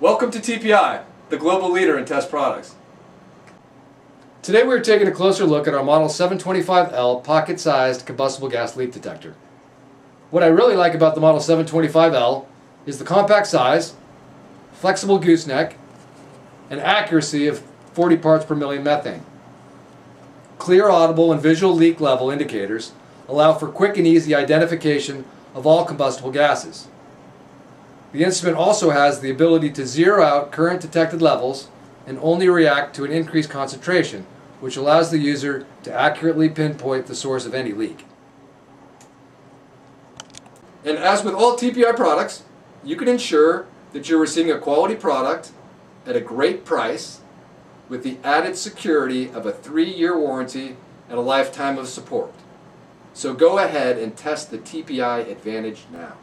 Welcome to TPI, the global leader in test products. Today we're taking a closer look at our Model 725L pocket-sized combustible gas leak detector. What I really like about the Model 725L is the compact size, flexible gooseneck, and accuracy of 40 parts per million methane. Clear audible and visual leak level indicators allow for quick and easy identification of all combustible gases. The instrument also has the ability to zero out current detected levels and only react to an increased concentration, which allows the user to accurately pinpoint the source of any leak. And as with all TPI products, you can ensure that you're receiving a quality product at a great price with the added security of a 3-year warranty and a lifetime of support. So go ahead and test the TPI Advantage now.